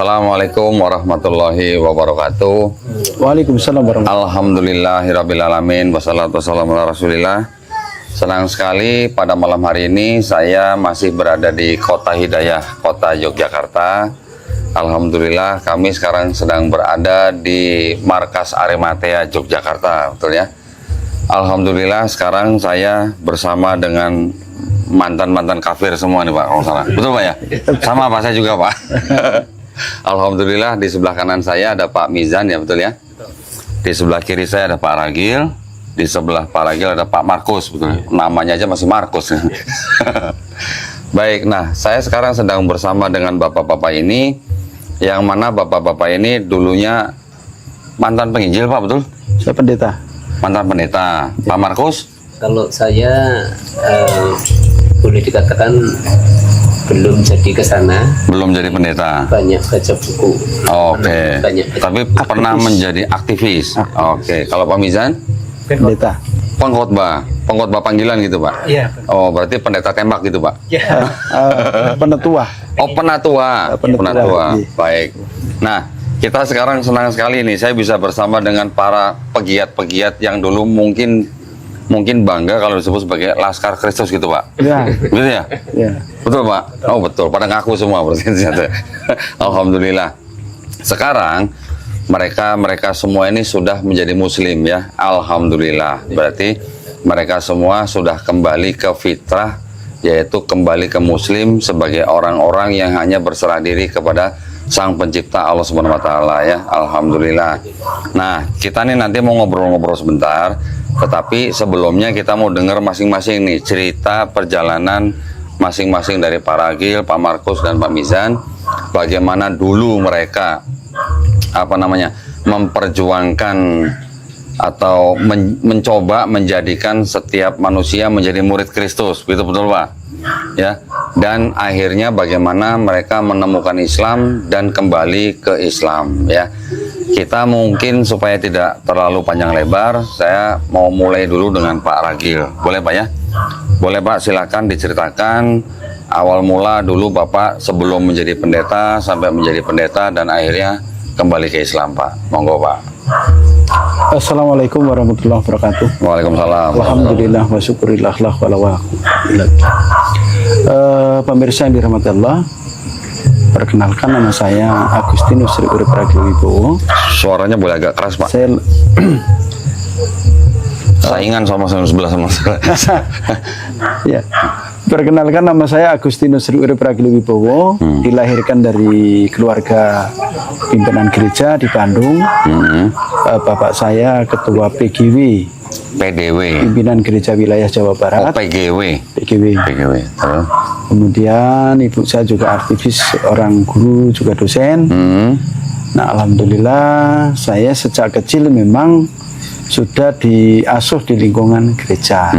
Assalamualaikum warahmatullahi wabarakatuh. Waalaikumsalam warahmatullahi Alhamdulillahirrabbilalamin. Wassalatu wassalamu ala rasulillah. Senang sekali pada malam hari ini saya masih berada di Kota Hidayah, Kota Yogyakarta. Alhamdulillah kami sekarang sedang berada di Markas Arimatea Yogyakarta, betul ya. Alhamdulillah sekarang saya bersama dengan mantan-mantan kafir semua nih Pak, kalau salah. Betul Pak ya? Sama Pak, saya juga Pak. Alhamdulillah di sebelah kanan saya ada Pak Mizan ya, betul ya? Di sebelah kiri saya ada Pak Ragil, di sebelah Pak Ragil ada Pak Markus, betul. Namanya aja masih Markus. Baik, nah saya sekarang sedang bersama dengan bapak-bapak ini, yang mana bapak-bapak ini dulunya mantan penginjil Pak, betul? Saya pendeta. Mantan pendeta. Pak Markus? Kalau saya boleh dikatakan belum jadi ke sana. Belum jadi pendeta. Banyak baca buku. Oke. Banyak. Tapi pernah menjadi aktivis. Oke. Kalau Pak Mizan? Pendeta. Pengkhotbah panggilan gitu Pak? Iya. Oh, berarti pendeta tembak gitu Pak? Penetua. Oh, penatua. Penatua. Baik. Nah, kita sekarang senang sekali nih, saya bisa bersama dengan para pegiat-pegiat yang dulu mungkin bangga kalau disebut sebagai Laskar Kristus gitu Pak. Ya. Betul ya? Ya. Betul Pak? Oh betul, pada ngaku semua berarti. Alhamdulillah. Sekarang mereka semua ini sudah menjadi muslim ya. Alhamdulillah. Berarti mereka semua sudah kembali ke fitrah, yaitu kembali ke muslim sebagai orang-orang yang hanya berserah diri kepada Sang Pencipta Allah Subhanahu wa taala ya. Alhamdulillah. Nah, kita nih nanti mau ngobrol-ngobrol sebentar, tetapi sebelumnya kita mau dengar masing-masing nih cerita perjalanan masing-masing dari Pak Ragil, Pak Markus dan Pak Mizan, bagaimana dulu mereka memperjuangkan atau mencoba menjadikan setiap manusia menjadi murid Kristus. Betul Pak? Ya, dan akhirnya bagaimana mereka menemukan Islam dan kembali ke Islam ya. Kita mungkin supaya tidak terlalu panjang lebar, saya mau mulai dulu dengan Pak Ragil. Boleh Pak ya? Boleh Pak, silakan diceritakan awal mula dulu Bapak sebelum menjadi pendeta sampai menjadi pendeta dan akhirnya kembali ke Islam Pak. Monggo Pak. Assalamualaikum warahmatullahi wabarakatuh. Waalaikumsalam. Alhamdulillah wa syukurillah lah wa pemirsa yang dirahmati Allah, perkenalkan nama saya Agustinus Sri Urip Ragil Wibowo. Suaranya boleh agak keras Pak. Saya saingan sama sebelah sama ya. Perkenalkan nama saya Agustinus Sri Urip Ragil Wibowo, dilahirkan dari keluarga pimpinan gereja di Bandung. Bapak saya ketua PGW, pimpinan gereja wilayah Jawa Barat. PGW. Kemudian ibu saya juga aktivis, orang guru, juga dosen. Nah, alhamdulillah saya sejak kecil memang sudah diasuh di lingkungan gereja.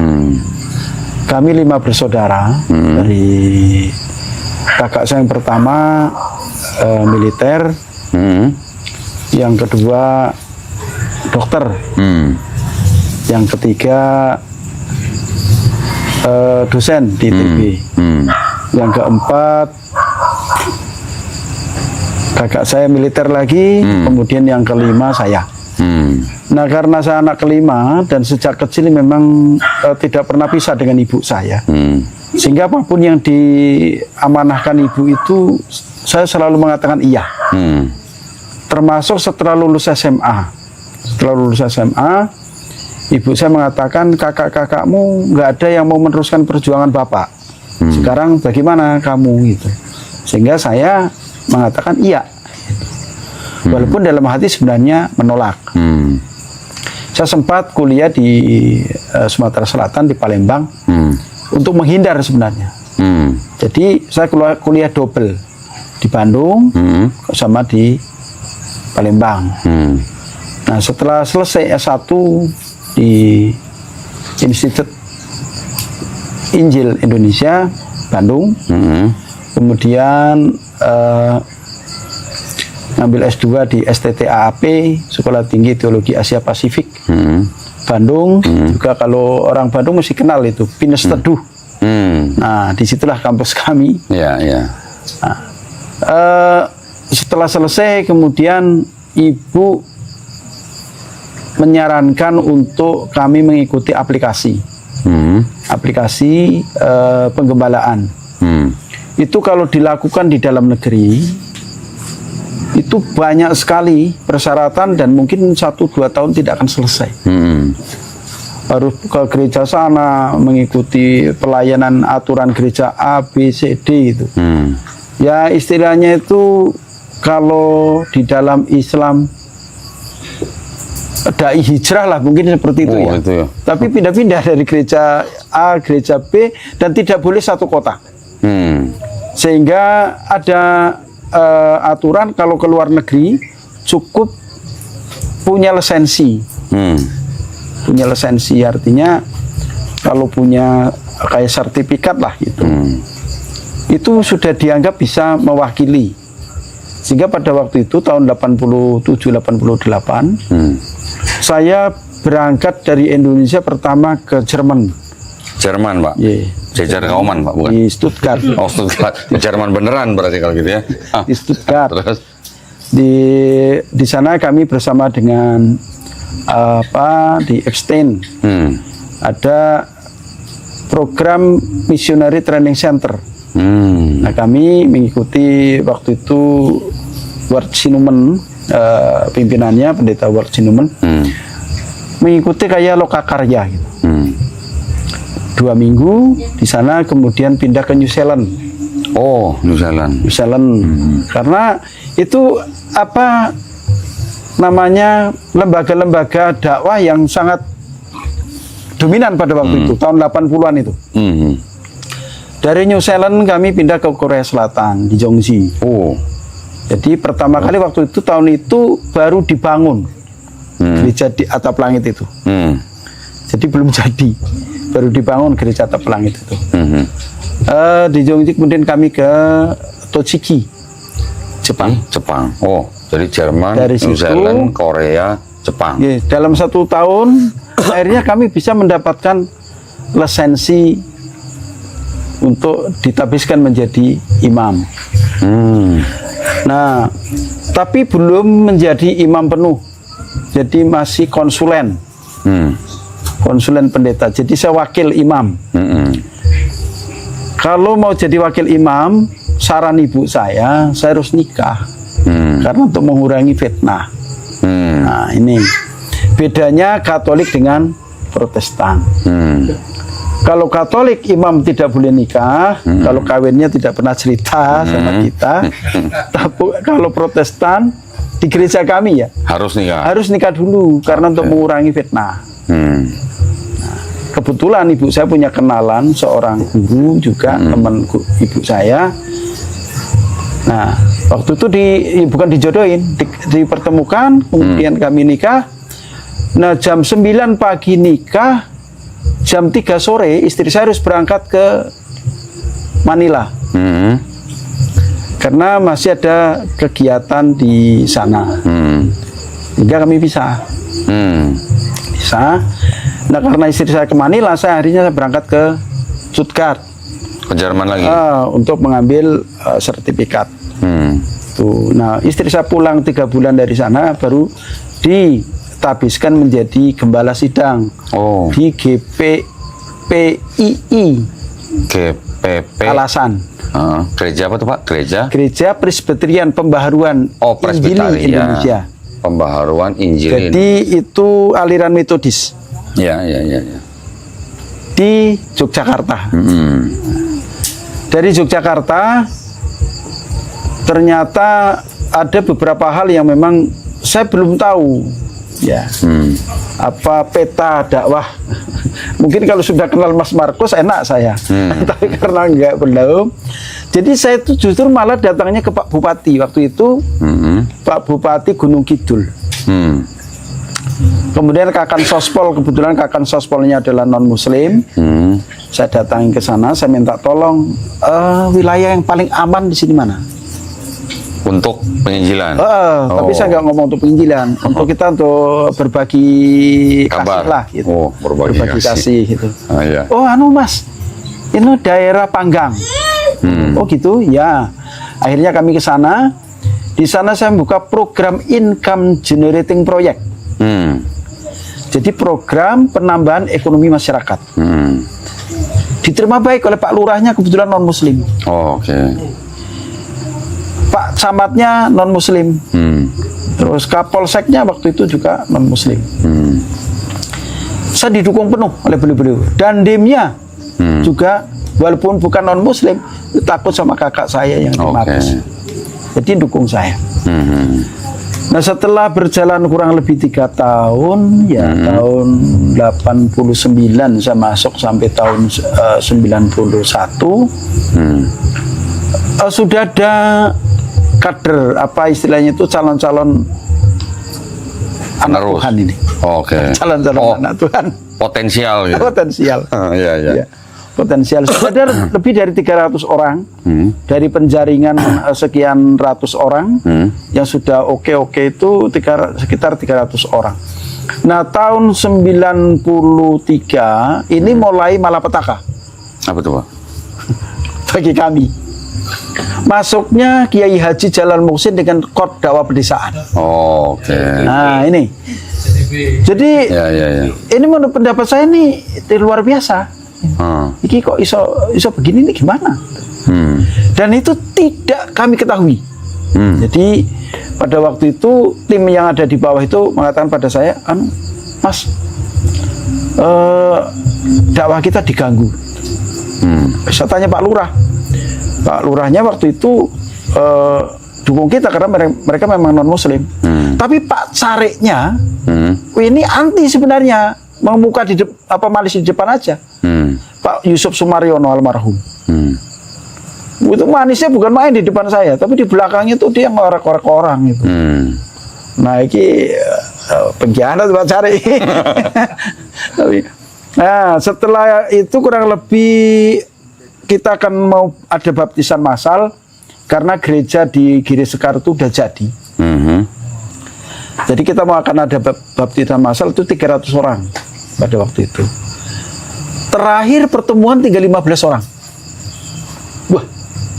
Kami 5 bersaudara. Dari kakak saya yang pertama militer, yang kedua dokter, yang ketiga dosen di ITB, yang keempat kakak saya militer lagi, kemudian yang kelima saya. Nah, karena saya anak kelima dan sejak kecil memang tidak pernah pisah dengan ibu saya, sehingga apapun yang diamanahkan ibu itu saya selalu mengatakan iya. Termasuk setelah lulus SMA. Setelah lulus SMA, ibu saya mengatakan, kakak-kakakmu nggak ada yang mau meneruskan perjuangan bapak. Sekarang bagaimana kamu gitu? Sehingga saya mengatakan iya. Walaupun dalam hati sebenarnya menolak. Saya sempat kuliah di Sumatera Selatan, di Palembang, untuk menghindar sebenarnya. Jadi saya kuliah double di Bandung sama di Palembang. Nah, setelah selesai S1 di Institut Injil Indonesia Bandung, kemudian ngambil S2 di STTAAP, Sekolah Tinggi Teologi Asia Pasifik, Bandung. Juga kalau orang Bandung mesti kenal itu Pinus Teduh. Nah, disitulah kampus kami. Iya, iya. Nah, setelah selesai kemudian ibu menyarankan untuk kami mengikuti aplikasi penggembalaan. Itu kalau dilakukan di dalam negeri itu banyak sekali persyaratan dan mungkin 1-2 tahun tidak akan selesai. Harus ke gereja sana mengikuti pelayanan aturan gereja A, B, C, D itu. Ya istilahnya itu kalau di dalam Islam dai hijrah lah mungkin seperti itu, ya. Itu ya. Tapi pindah-pindah dari gereja A, gereja B dan tidak boleh satu kota. Sehingga ada aturan kalau ke luar negeri cukup punya lisensi. Punya lisensi artinya kalau punya kayak sertifikat lah gitu. Itu sudah dianggap bisa mewakili. Sehingga pada waktu itu tahun 87-88 saya berangkat dari Indonesia pertama ke Jerman. Jerman, Pak. Yeah. Jajar Kauman, Pak, bukan? Di Stuttgart. Oh, Stuttgart. Di Jerman beneran berarti kalau gitu ya. Di Stuttgart. Terus Di sana kami bersama dengan di Epstein. Ada program Missionary Training Center. Nah, kami mengikuti waktu itu Ward Sinumen, pimpinannya pendeta Ward Sinumen, mengikuti kayak lokakarya gitu. 2 minggu di sana, kemudian pindah ke New Zealand. Oh, New Zealand. New Zealand. Karena itu apa namanya lembaga-lembaga dakwah yang sangat dominan pada waktu itu, tahun 80-an itu. Dari New Zealand kami pindah ke Korea Selatan, di Jongji. Oh. Jadi pertama kali waktu itu, tahun itu baru dibangun gereja di atap langit itu. Jadi belum jadi, baru dibangun gereja atap langit itu. Di Jongji kemudian kami ke Tochigi, Jepang. Jepang. Oh, jadi Jerman, Dari New situ, Zealand, Korea, Jepang. Ya, dalam 1 tahun akhirnya kami bisa mendapatkan lisensi untuk ditabiskan menjadi imam. Nah, tapi belum menjadi imam penuh. Jadi masih konsulen. Konsulen pendeta. Jadi saya wakil imam. Kalau mau jadi wakil imam, saran ibu saya harus nikah. Karena untuk mengurangi fitnah. Nah, ini bedanya Katolik dengan Protestan. Kalau Katolik imam tidak boleh nikah, kalau kawinnya tidak pernah cerita sama kita. Tapi kalau Protestan di gereja kami ya Harus nikah. harus nikah dulu karena untuk mengurangi fitnah. Nah, kebetulan ibu saya punya kenalan seorang guru juga, teman ibu saya. Nah, waktu itu bukan dijodohin, dipertemukan, kemudian kami nikah. Nah, jam 9 pagi nikah, jam 3 sore istri saya harus berangkat ke Manila. Karena masih ada kegiatan di sana. Hingga kami pisah. Pisah. Nah, karena istri saya ke Manila, saya harinya berangkat ke Stuttgart. Ke Jerman lagi. Untuk mengambil sertifikat. Tuh. Nah, istri saya pulang 3 bulan dari sana, baru ditabiskan menjadi gembala sidang di GPPII. GPP. Alasan. Gereja apa tuh, Pak? Gereja Presbyterian Pembaharuan Injili Indonesia. Pembaharuan Injili. Jadi itu aliran metodis. Ya. Di Yogyakarta. Dari Yogyakarta ternyata ada beberapa hal yang memang saya belum tahu, ya. Apa peta dakwah? Mungkin kalau sudah kenal Mas Markus enak saya, tapi karena enggak belum. Jadi saya itu justru malah datangnya ke Pak Bupati waktu itu, Pak Bupati Gunung Kidul. Kemudian Kakan Sospol, kebetulan Kakan Sospolnya adalah non Muslim. Saya datangi ke sana, saya minta tolong wilayah yang paling aman di sini mana? Untuk penginjilan. Tapi saya nggak ngomong untuk penginjilan, untuk kita untuk berbagi Kabar. kasih lah, gitu. Berbagi kasih gitu. Iya. Oh, Mas, ini daerah Panggang. Oh gitu, ya. Akhirnya kami ke sana. Di sana saya membuka program income generating project. Jadi program penambahan ekonomi masyarakat. Diterima baik oleh Pak Lurahnya, kebetulan non Muslim. Oke. Pak Camatnya non Muslim. Terus Kapolseknya waktu itu juga non Muslim. Saya didukung penuh oleh beliau-beliau. Dan Demnya juga walaupun bukan non Muslim, takut sama kakak saya yang di Mabes. Jadi dukung saya. Nah setelah berjalan kurang lebih 3 tahun, ya tahun 89 saya masuk sampai tahun 91, sudah ada kader, apa istilahnya itu, calon-calon anak Penerus. Tuhan ini. Oke. Calon-calon anak Tuhan. Potensial gitu. Potensial. Iya, iya. Ya, potensial. Sudah ada lebih dari 300 orang dari penjaringan sekian ratus orang yang sudah oke itu sekitar 300 orang. Nah tahun 93 ini mulai malapetaka Apa tuh, Pak? bagi kami. Masuknya Kiai Haji Jalal Muhsin dengan kod dakwah pedesaan. Oke. Nah ini, jadi Ya, ya, ya. ini menurut pendapat saya ini luar biasa. Iki kok iso begini nih gimana? Dan itu tidak kami ketahui. Jadi pada waktu itu tim yang ada di bawah itu mengatakan pada saya, Mas, dakwah kita diganggu. Saya tanya Pak Lurah. Pak Lurahnya waktu itu dukung kita karena mereka memang non Muslim. Tapi Pak Careknya ini anti sebenarnya, membuka di malis di depan aja. Pak Yusuf Sumaryono almarhum. Itu manisnya bukan main di depan saya, tapi di belakangnya tuh dia ngorek-ngorek orang itu. Nah ini pengkhianat Pak Carek. Nah setelah itu kurang lebih kita akan mau ada baptisan massal karena gereja di Giri Sekar itu udah jadi. Jadi kita mau akan ada baptisan massal itu 300 orang pada waktu itu. Terakhir pertemuan tinggal 15 orang. Wah,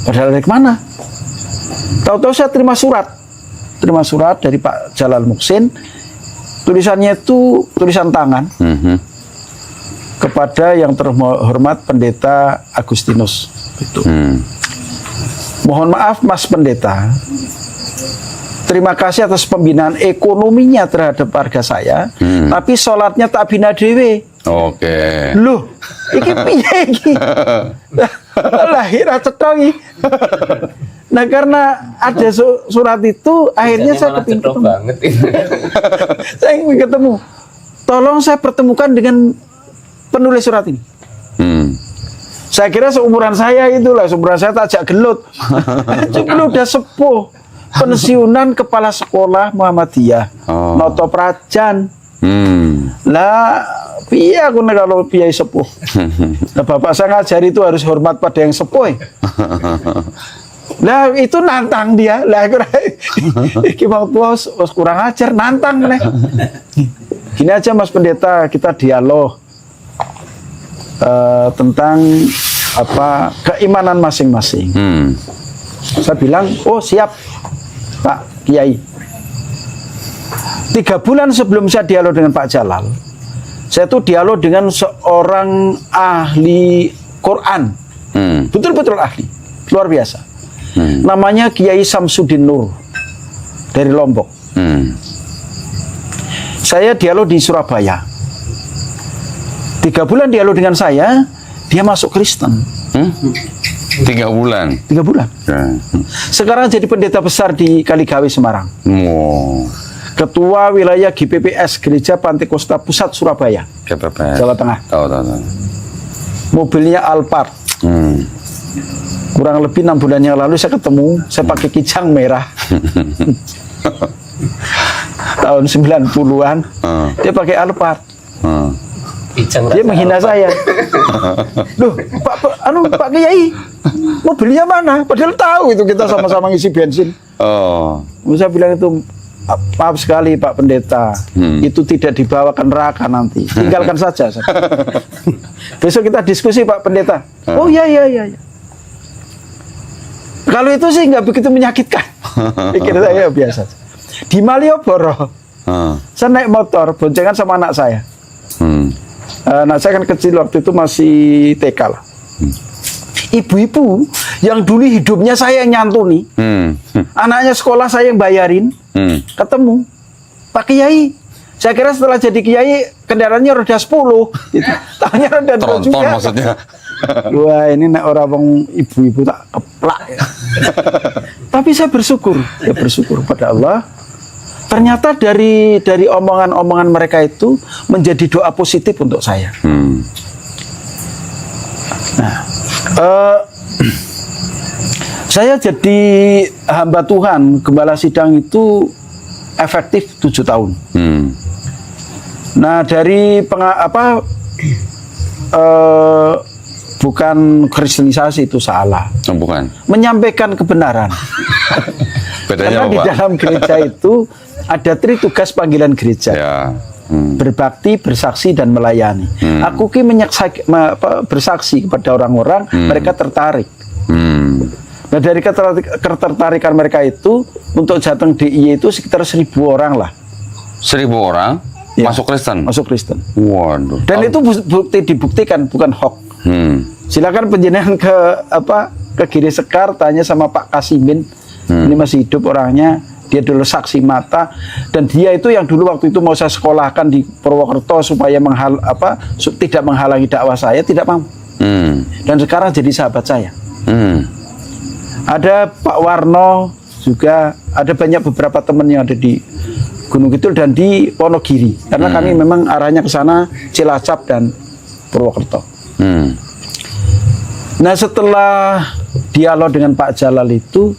padahal dari mana? Tahu-tahu saya terima surat dari Pak Jalal Muhsin. Tulisannya itu tulisan tangan kepada yang terhormat Pendeta Agustinus. Itu. Mohon maaf Mas Pendeta, terima kasih atas pembinaan ekonominya terhadap warga saya, tapi sholatnya tak bina dewe. Oke. Loh, iki piye iki? Lahir cetok iki. Nah, karena ada surat itu, akhirnya saya kepingin ketemu. Banget itu. Saya ingin ketemu. Tolong saya pertemukan dengan penulis surat ini. Saya kira seumuran saya itulah, seumuran saya tak ajak gelut. Cuma udah sepuh, pensiunan kepala sekolah Muhammadiyah, Noto Prajan. Lah, piye aku nek kalau piye sepuh. Nah, bapak saya ngajari itu harus hormat pada yang sepuh. Lah itu nantang dia. Lah iki mau tua kurang ajar, nantang nih. Gini aja Mas Pendeta, kita dialog tentang apa keimanan masing-masing. Saya bilang, oh siap Pak Kiai. 3 bulan sebelum saya dialog dengan Pak Jalal, saya tuh dialog dengan seorang ahli Quran, betul-betul ahli, luar biasa. Namanya Kiai Samsudin Nur dari Lombok. Saya dialog di Surabaya. 3 bulan dialog dengan saya, dia masuk Kristen. 3 bulan. 3 bulan. Sekarang jadi pendeta besar di Kaligawe Semarang. Wow. Ketua wilayah GPPS Gereja Pantekosta Pusat Surabaya, KPPS. Jawa Tengah. Tahu. Mobilnya Alphard. Kurang lebih 6 bulan yang lalu saya ketemu, saya pakai kijang merah. Tahun 90-an. Dia pakai Alphard. Dia menghina saya. Loh, Pak Kiai, mobilnya mana? Padahal tahu itu kita sama-sama ngisi bensin. Saya bilang itu, maaf sekali Pak Pendeta, itu tidak dibawa ke neraka nanti. Tinggalkan saja. Besok kita diskusi Pak Pendeta. Oh iya. Kalau itu sih nggak begitu menyakitkan. Pikir saya biasa. Di Malioboro, saya naik motor boncengan sama anak saya. Anak saya kan kecil waktu itu masih TK lah. Ibu-ibu yang dulu hidupnya saya yang nyantuni, anaknya sekolah saya yang bayarin, ketemu Pak Kiai. Saya kira setelah jadi Kiai kendaraannya roda 10, gitu. Tanya roda 2 juga. Tronton maksudnya. Wah, ini nek orang bang ibu-ibu tak keplak ya. Tapi saya bersyukur pada Allah. Ternyata dari omongan-omongan mereka itu menjadi doa positif untuk saya. Nah, saya jadi hamba Tuhan, gembala sidang itu efektif 7 tahun. Nah, dari bukan kristenisasi itu salah. Bukan. Menyampaikan kebenaran. Bedanya Karena di apa? dalam gereja itu ada 3 tugas panggilan gereja. Ya. Berbakti, bersaksi, dan melayani. Aku bersaksi kepada orang-orang, mereka tertarik. Nah, dari ketertarikan mereka itu untuk Jateng DIY itu sekitar 1.000 orang lah. 1.000 orang Ya, masuk Kristen. Masuk Kristen. Waduh. Dan itu dibuktikan, bukan hoax. Silakan penjenengan ke Giri Sekar, tanya sama Pak Kasimin. Ini masih hidup orangnya. Dia dulu saksi mata, dan dia itu yang dulu waktu itu mau saya sekolahkan di Purwokerto supaya tidak menghalangi dakwah saya, tidak mau. Dan sekarang jadi sahabat saya. Ada Pak Warno juga, ada banyak beberapa teman yang ada di Gunung Kidul dan di Wonogiri, karena kami memang arahnya ke sana, Cilacap dan Purwokerto. Nah, setelah dialog dengan Pak Jalal itu,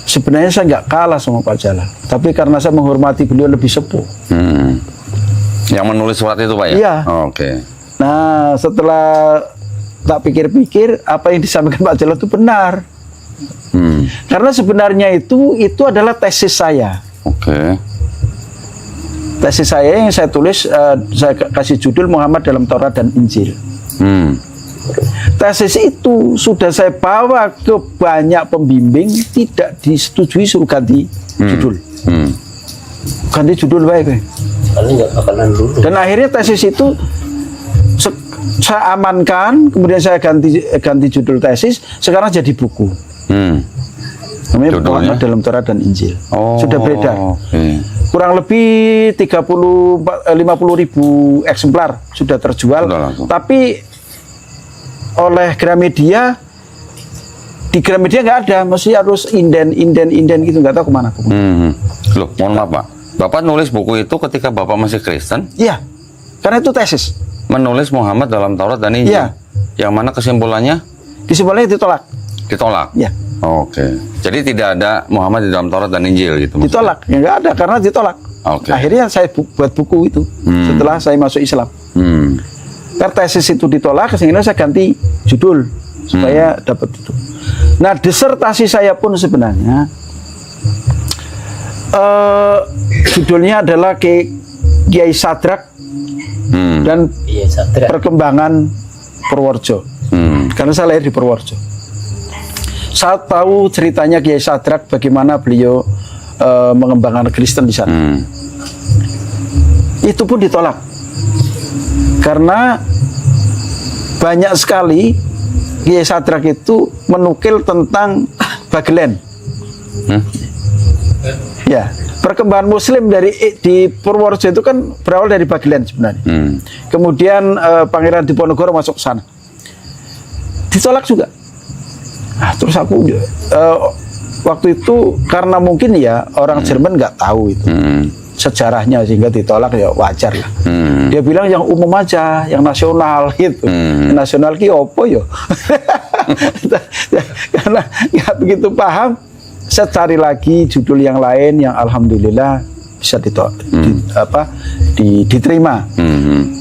sebenarnya saya nggak kalah sama Pak Jalal, tapi karena saya menghormati beliau lebih sepuh. Yang menulis surat itu, Pak ya? Iya. Oke. Nah, setelah tak pikir-pikir, apa yang disampaikan Pak Jalal itu benar. Karena sebenarnya itu adalah tesis saya. Oke. Tesis saya yang saya tulis, saya kasih judul Muhammad dalam Taurat dan Injil. Tesis itu sudah saya bawa ke banyak pembimbing, tidak disetujui, suruh ganti judul. Ganti judul baik. Karena nggak bakalan lulus. Dan akhirnya tesis itu saya amankan, kemudian saya ganti judul tesis, sekarang jadi buku. Namanya Muhammad dalam Taurat dan Injil. Sudah beredar. Kurang lebih 50.000 eksemplar sudah terjual. Tapi oleh Gramedia, di Gramedia nggak ada, mesti harus inden gitu, nggak tahu kemana. Loh, mohon maaf Pak, Bapak nulis buku itu ketika Bapak masih Kristen? Iya, karena itu tesis. Menulis Muhammad dalam Taurat dan Injil? Iya. Yang mana kesimpulannya? Kesimpulannya ditolak. Ditolak? Iya. Oke. Jadi tidak ada Muhammad di dalam Taurat dan Injil gitu maksudnya? Ditolak, ya nggak ada karena ditolak. Oke. Akhirnya saya buat buku itu setelah saya masuk Islam. Karena tesis itu ditolak, sehingga saya ganti judul supaya dapat itu. Nah, disertasi saya pun sebenarnya judulnya adalah Kiai Sadrak dan Iya, Sadrak. perkembangan Purworejo. Karena saya lahir di Purworejo. Saya tahu ceritanya Kiai Sadrak, bagaimana beliau mengembangkan Kristen di sana. Itu pun ditolak karena banyak sekali Kiai Sadrak itu menukil tentang Bagelen. Ya, perkembangan Muslim di Purworejo itu kan berawal dari Bagelen sebenarnya. Kemudian Pangeran Diponegoro masuk ke sana, ditolak juga. Nah, terus aku waktu itu karena mungkin ya orang Jerman nggak tahu itu sejarahnya, sehingga ditolak, ya wajar lah. Dia bilang yang umum aja, yang nasional gitu. Yang nasional ki opo yo. Karena nggak begitu paham, saya cari lagi judul yang lain yang alhamdulillah bisa diterima.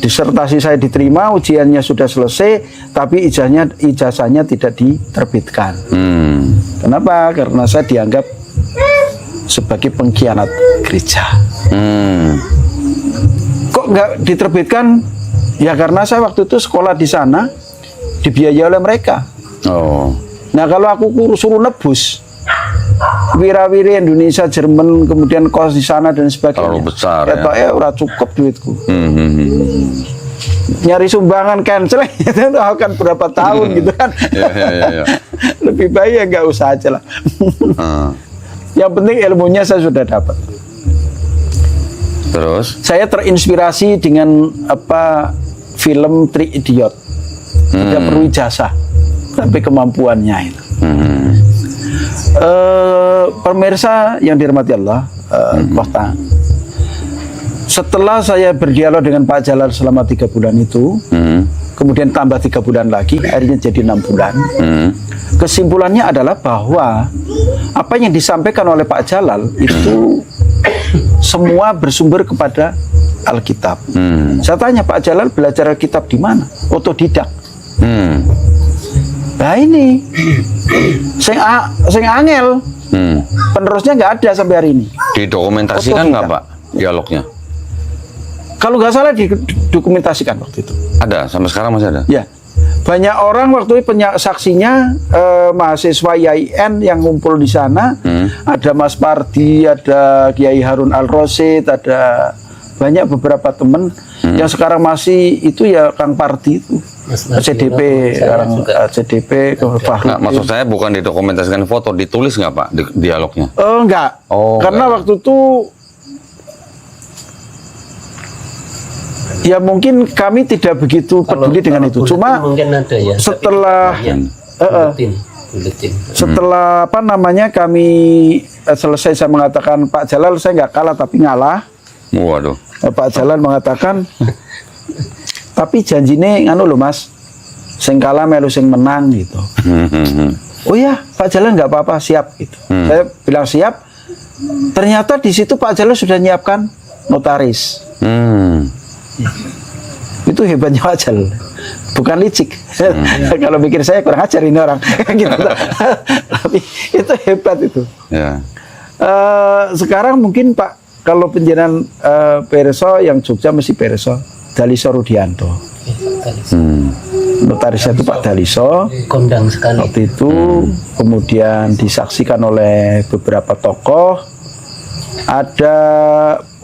Disertasi saya diterima, ujiannya sudah selesai, tapi ijazahnya tidak diterbitkan. Kenapa? Karena saya dianggap sebagai pengkhianat gereja. Kok nggak diterbitkan? Ya karena saya waktu itu sekolah di sana dibiayai oleh mereka. Nah kalau aku suruh nebus wira-wiri Indonesia, Jerman, kemudian kos di sana dan sebagainya, terlalu besar ya. Ora cukup duitku. Hmm. Nyari sumbangan cancel itu akan berapa tahun gitu kan. Ya. Lebih baik ya nggak usah aja lah. Yang penting ilmunya saya sudah dapat. Terus? Saya terinspirasi dengan film Three Idiot. Tidak perlu ijazah, tapi kemampuannya itu. Pemirsa yang dirahmati Allah, Kota. Setelah saya berdialog dengan Pak Jalal selama 3 bulan itu, kemudian tambah 3 bulan lagi, akhirnya jadi 6 bulan. Kesimpulannya adalah bahwa apa yang disampaikan oleh Pak Jalal itu semua bersumber kepada Alkitab. Saya tanya Pak Jalal belajar Alkitab di mana? Otodidak. Nah ini, sing angel, penerusnya nggak ada sampai hari ini. Didokumentasikan nggak Pak dialognya? Kalau nggak salah didokumentasikan waktu itu. Ada, sampai sekarang masih ada? Ya, banyak orang waktu itu saksinya mahasiswa IAIN yang ngumpul di sana. Ada Mas Pardi, ada Kiai Harun Al-Rosid, ada banyak beberapa teman yang sekarang masih itu ya Kang Pardi itu. CDP, sekarang CDP ke Fahri. Nah, maksud saya bukan didokumentasikan foto, ditulis nggak Pak dialognya? Enggak. Karena enggak. waktu itu ya mungkin kami tidak begitu peduli dengan itu. Cuma mungkin ada ya, setelah buletin. setelah kami selesai, saya mengatakan Pak Jalal saya nggak kalah tapi ngalah. Waduh. Pak Jalal mengatakan tapi janjine nganu loh Mas, sing kalah melu sing menang gitu. Oh ya Pak Jalal nggak apa-apa, siap gitu. Saya bilang siap. Ternyata di situ Pak Jalal sudah nyiapkan notaris. Itu hebatnya Pak Jalal, bukan licik. Kalau pikir saya kurang ajar ini orang gitu. Tapi itu hebat itu. Ya. Sekarang mungkin Pak, kalau penjenengan Perso yang Jogja mesti Perso Daliso Rudianto. Notarisnya itu Pak Daliso. Kondang sekali. Waktu itu kemudian disaksikan oleh beberapa tokoh. Ada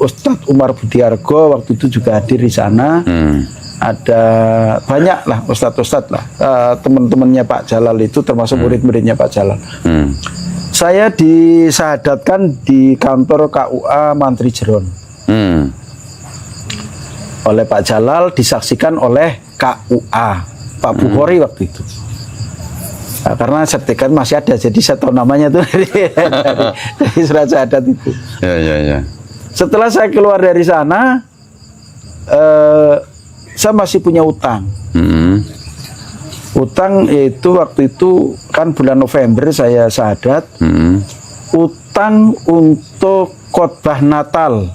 Ustadz Umar Budiargo waktu itu juga hadir di sana. Ada banyak lah Ustadz lah, teman-temannya Pak Jalal itu, termasuk murid-muridnya Pak Jalal. Saya disahadatkan di kantor KUA Mantri Jeron oleh Pak Jalal, disaksikan oleh KUA Pak Bukhari waktu itu. Nah, karena sertifikat masih ada, jadi saya tahu namanya tuh dari surat syahadat itu. Ya. Setelah saya keluar dari sana, saya masih punya utang. Utang itu waktu itu kan bulan November saya syahadat. Utang untuk khotbah Natal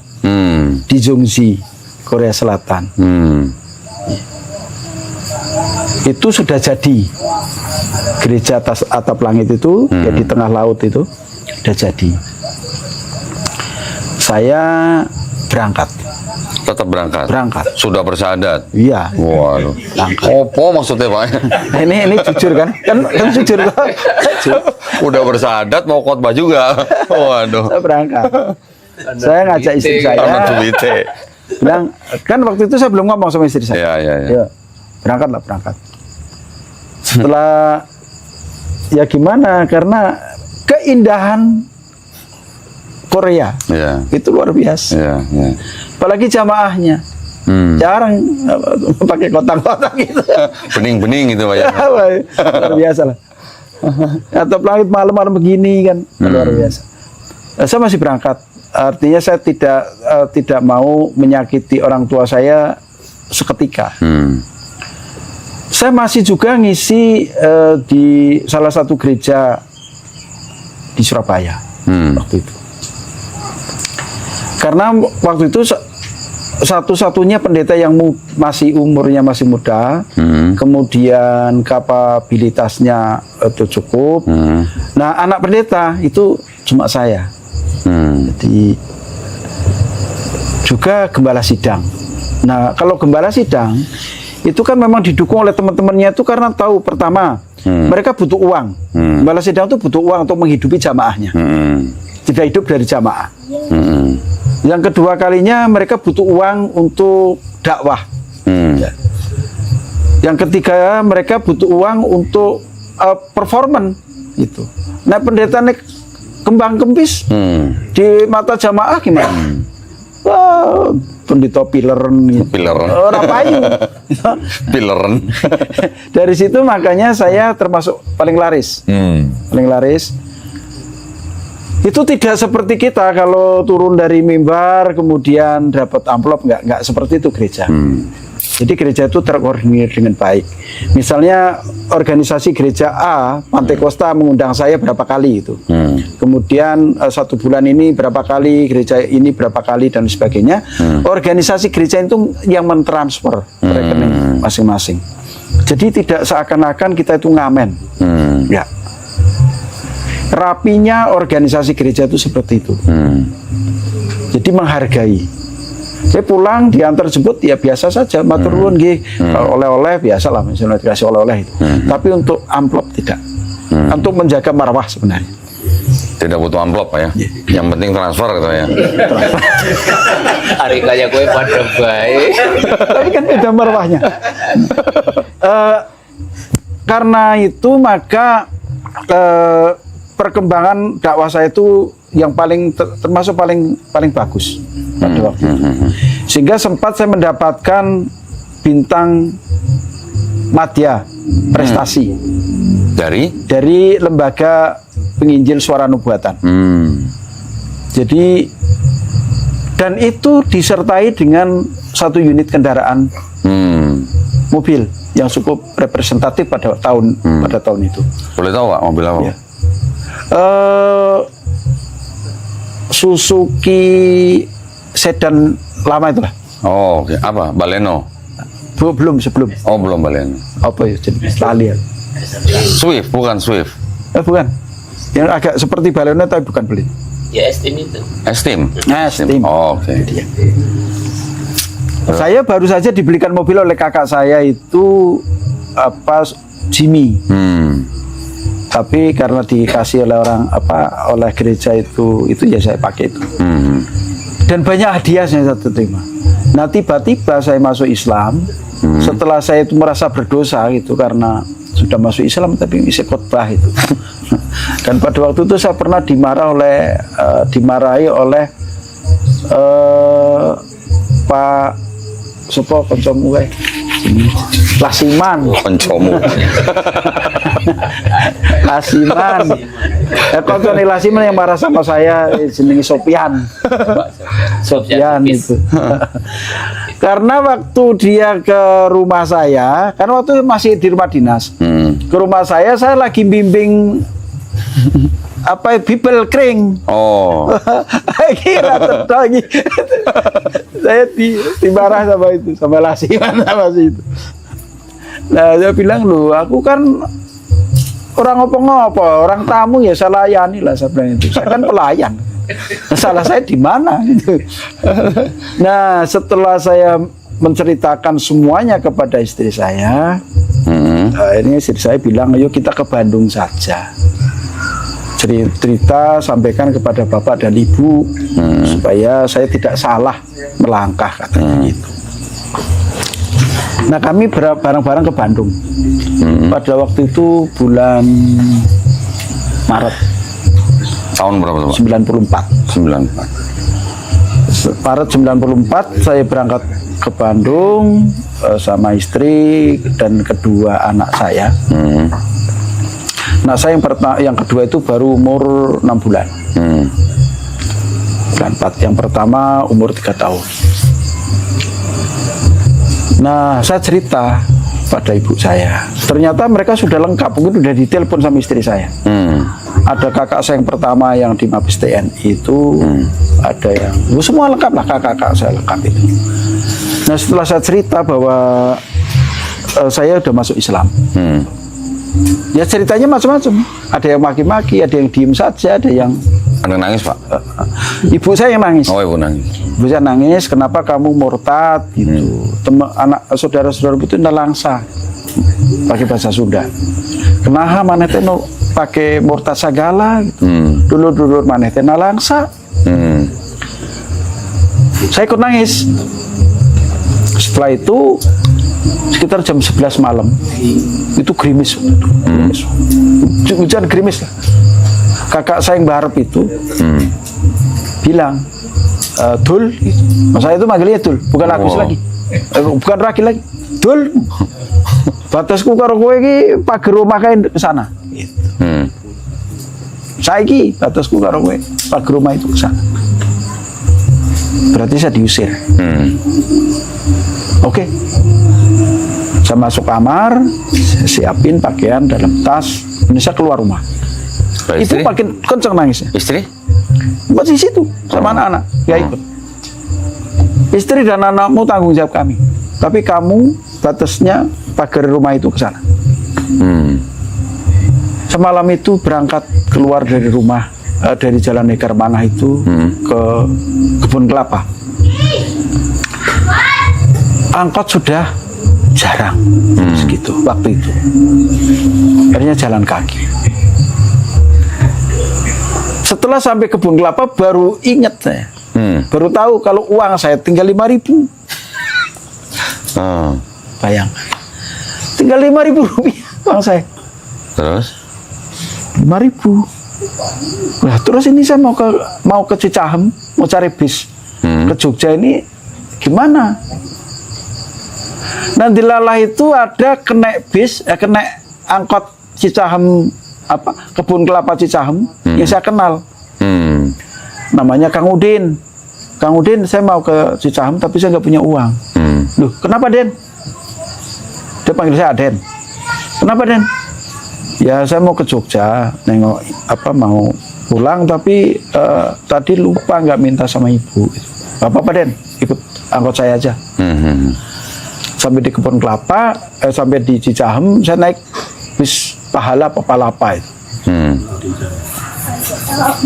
di Jongji, Korea Selatan. Itu sudah jadi. Gereja atas atap langit itu, ya di tengah laut itu, sudah jadi. Saya berangkat. Tetap berangkat? Berangkat. Sudah bersyahadat? Iya. Waduh. Opo maksudnya Pak? Ini jujur kan? Kan jujur kok. Udah bersyahadat mau khotbah juga. Waduh. Saya berangkat. Saya ngajak istri saya. Bilang, kan waktu itu saya belum ngomong sama istri saya. Iya. Ya, berangkat. Setelah ya gimana? Karena keindahan Korea itu luar biasa. Apalagi jamaahnya. Jarang pakai kotak-kotak gitu. Bening-bening gitu Pak ya. Luar biasa lah. Atau langit malam-malam begini kan, luar biasa. Saya masih berangkat. Artinya saya tidak mau menyakiti orang tua saya seketika. Saya masih juga ngisi di salah satu gereja di Surabaya waktu itu. Karena waktu itu satu-satunya pendeta yang masih umurnya masih muda, kemudian kapabilitasnya itu cukup. Nah, anak pendeta itu cuma saya. Jadi juga gembala sidang. Nah, kalau gembala sidang itu kan memang didukung oleh teman-temannya itu karena tahu pertama mereka butuh uang. Gembala sidang itu butuh uang untuk menghidupi jamaahnya. Tidak hidup dari jamaah. Yang kedua kalinya mereka butuh uang untuk dakwah. Ya. Yang ketiga mereka butuh uang untuk performan itu. Nah pendeta nek kembang kempis di mata jamaah gimana? Wah, pendeta pileren gitu. Pileren. Orang payu. Pileren. Dari situ makanya saya termasuk paling laris. Paling laris. Itu tidak seperti kita kalau turun dari mimbar kemudian dapat amplop, nggak seperti itu gereja. Jadi gereja itu terkoordinir dengan baik. Misalnya organisasi gereja A, Pantai Kosta mengundang saya berapa kali itu. Kemudian 1 bulan ini berapa kali, gereja ini berapa kali dan sebagainya. Organisasi gereja itu yang mentransfer rekening masing-masing. Jadi tidak seakan-akan kita itu ngamen. Ya. Rapinya organisasi gereja itu seperti itu. Jadi menghargai. Saya pulang diantar jemput ya biasa saja, matur nuwun nggih. Oleh-oleh biasa lah, misalnya dikasih oleh-oleh itu. Tapi untuk amplop tidak. Untuk menjaga marwah sebenarnya. Tidak butuh amplop Pak ya. Yang penting transfer gitu ya. Hari kaya gue pada baik. Tapi kan beda marwahnya. Karena itu maka perkembangan dakwah saya itu yang paling termasuk paling bagus pada waktu itu. Sehingga sempat saya mendapatkan bintang madya prestasi dari lembaga penginjil suara nubuatan. Jadi dan itu disertai dengan 1 unit kendaraan mobil yang cukup representatif pada tahun itu. Boleh tahu Pak mobil apa? Ya. Suzuki sedan lama itulah. Oh, oke. Apa? Baleno? Sebelum. Oh, belum Baleno. Apa ya jenis lali ya? Swift, bukan Swift. Bukan. Yang agak seperti Baleno tapi bukan beli. Ya Esteem itu. Esteem. Esteem. Oh, oke. Saya baru saja dibelikan mobil oleh kakak saya itu Jimmy. Tapi karena dikasih oleh oleh gereja itu ya saya pakai itu. Dan banyak hadiah yang saya terima. Nah tiba-tiba saya masuk Islam. Setelah saya itu merasa berdosa gitu karena sudah masuk Islam tapi bisa khotbah itu. Dan pada waktu itu saya pernah dimarahi oleh Pak Sopo kancamu wae. Lasiman. Kancamu. Lasiman. Kancane Lasiman yang marah sama saya jenenge Sopian. Sopian itu. Karena waktu dia ke rumah saya, karena waktu itu masih di rumah dinas. Ke rumah saya lagi bimbing Bibel kering. Oh. Kira tertagi. Saya dimarah sama Lasiman sama situ. Nah, saya bilang loh, aku kan orang ngopo-ngopo, orang tamu ya saya layani lah sebenarnya itu. Saya kan pelayan. Salah saya di mana gitu. Nah, setelah saya menceritakan semuanya kepada istri saya, akhirnya istri saya bilang, ayo kita ke Bandung saja. Cerita sampaikan kepada bapak dan ibu supaya saya tidak salah melangkah katanya gitu. Nah kami bareng-bareng ke Bandung pada waktu itu bulan Maret tahun berapa Pak? 94. Maret 94 saya berangkat ke Bandung sama istri dan kedua anak saya. Nah saya yang kedua itu baru umur 6 bulan. Bulan 4. Yang pertama umur 3 tahun. Nah saya cerita pada ibu saya. Ternyata mereka sudah lengkap, mungkin sudah ditelepon sama istri saya. Ada kakak saya yang pertama yang di Mabes TNI itu, ada yang semua lengkap lah, kakak saya lengkap itu. Nah setelah saya cerita bahwa saya udah masuk Islam, ya ceritanya macam-macam. Ada yang maki-maki, ada yang diem saja, ada yang nangis Pak. Ibu saya yang nangis. Oh ibu nangis. Ibu saya nangis, kenapa kamu murtad gitu. Anak saudara-saudara itu nelangsa pakai bahasa Sunda. kenaha maneh teh no pakai murtad sagala gitu. Dulur-dulur maneh teh nalangsa. Saya ikut nangis. Setelah itu sekitar jam 11 malam itu gerimis. Hujan gerimis lah. Kakak saya yang barep itu bilang, Dul, saya itu manggilnya Dul, bukan Agus lagi, bukan Raki lagi, Dul, batasku karo kowe iki pager omah kae ke sana. Gitu. Saiki batasku karo kowe pager omah itu ke sana. Berarti saya diusir. Oke. Saya masuk kamar, saya siapin pakaian dalam tas, ini saya keluar rumah. Itu makin kenceng nangisnya. Istri? Masih situ sama anak-anak, ya ikut. Istri dan anakmu tanggung jawab kami, tapi kamu batasnya pagar rumah itu ke sana. Semalam itu berangkat keluar dari rumah, dari Jalan Nekar Manah itu ke kebun kelapa. Angkot sudah jarang segitu waktu itu. Akhirnya jalan kaki. Setelah sampai kebun kelapa baru ingat saya. Baru tahu kalau uang saya tinggal 5.000. Bayang. Tinggal 5.000 rupiah uang saya. Terus? 5.000. Nah, terus ini saya mau ke Cicahem, mau cari bis ke Jogja ini gimana? Nah, di Lalah itu ada kena bis, kena angkot Cicahem kebun kelapa Cicahem yang saya kenal. Namanya Kang Udin. Kang Udin, saya mau ke Cicahem tapi saya nggak punya uang. Loh, kenapa Den? Dia panggil saya Den. Kenapa Den? Ya saya mau ke Jogja, nengok mau pulang tapi tadi lupa nggak minta sama ibu. Gak apa-apa Den, ikut angkot saya aja. Sampai di kebun kelapa, sampai di Cicahem, saya naik bis Pahala Papalapa itu.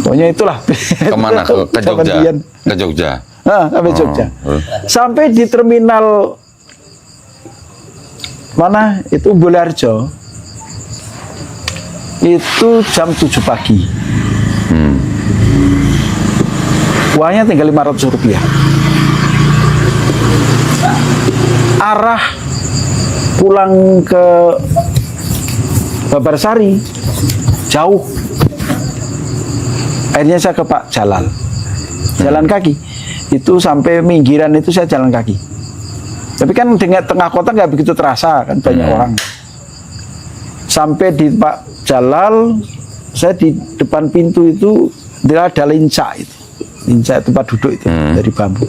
Pokoknya itulah. Kemana? Ke Jogja? Ke Jogja? Sampai Jogja. Sampai di terminal mana itu Bolarjo. Itu jam 7 pagi. Uangnya tinggal 500 rupiah. Arah pulang ke Babarsari jauh. Akhirnya saya ke Pak Jalal, jalan kaki. Itu sampai Minggiran itu saya jalan kaki. Tapi kan dengan tengah kota nggak begitu terasa kan banyak orang. Sampai di Pak Jalal, saya di depan pintu itu dia ada linca itu, linca tempat duduk itu dari bambu.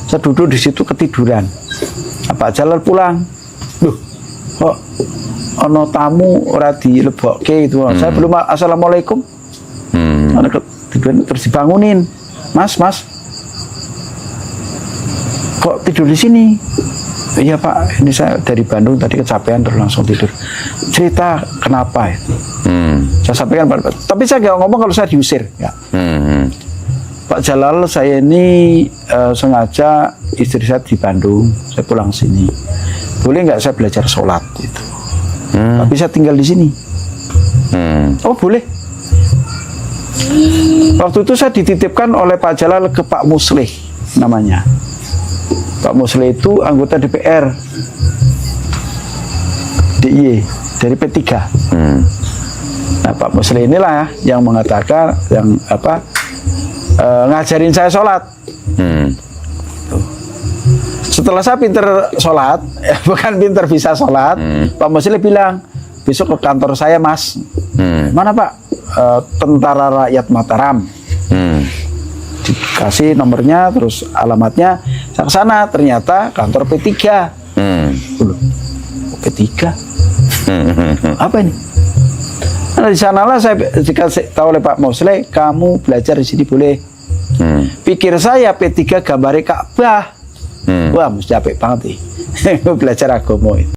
Saya duduk di situ ketiduran. Pak Jalal pulang, loh, kok ono tamu ora dilebokke itu. Saya belum assalamualaikum. Terus dibangunin, Mas, kok tidur di sini? Iya Pak, ini saya dari Bandung tadi kecapean terus langsung tidur. Cerita kenapa itu? Saya sampaikan, tapi saya nggak ngomong kalau saya diusir. Ya. Pak Jalal, saya ini sengaja istri saya di Bandung, saya pulang sini. Boleh nggak saya belajar sholat itu? Tapi saya tinggal di sini. Oh boleh. Waktu itu saya dititipkan oleh Pak Jalal ke Pak Muslih namanya. Pak Muslih itu anggota DPR DIY dari P3. Nah Pak Muslih inilah yang mengatakan yang ngajarin saya sholat. Setelah saya pinter sholat, bukan pinter bisa sholat, Pak Muslih bilang, besok ke kantor saya Mas. Mana Pak? Tentara Rakyat Mataram. Dikasih nomornya, terus alamatnya. Saya ke sana, ternyata kantor P3. P3? Apa ini? Nah, di sanalah saya dikasih tahu oleh Pak Muslih, kamu belajar di sini boleh. Pikir saya P3 gambarnya Ka'bah. Wah, mesti apik banget nih. Belajar agama itu.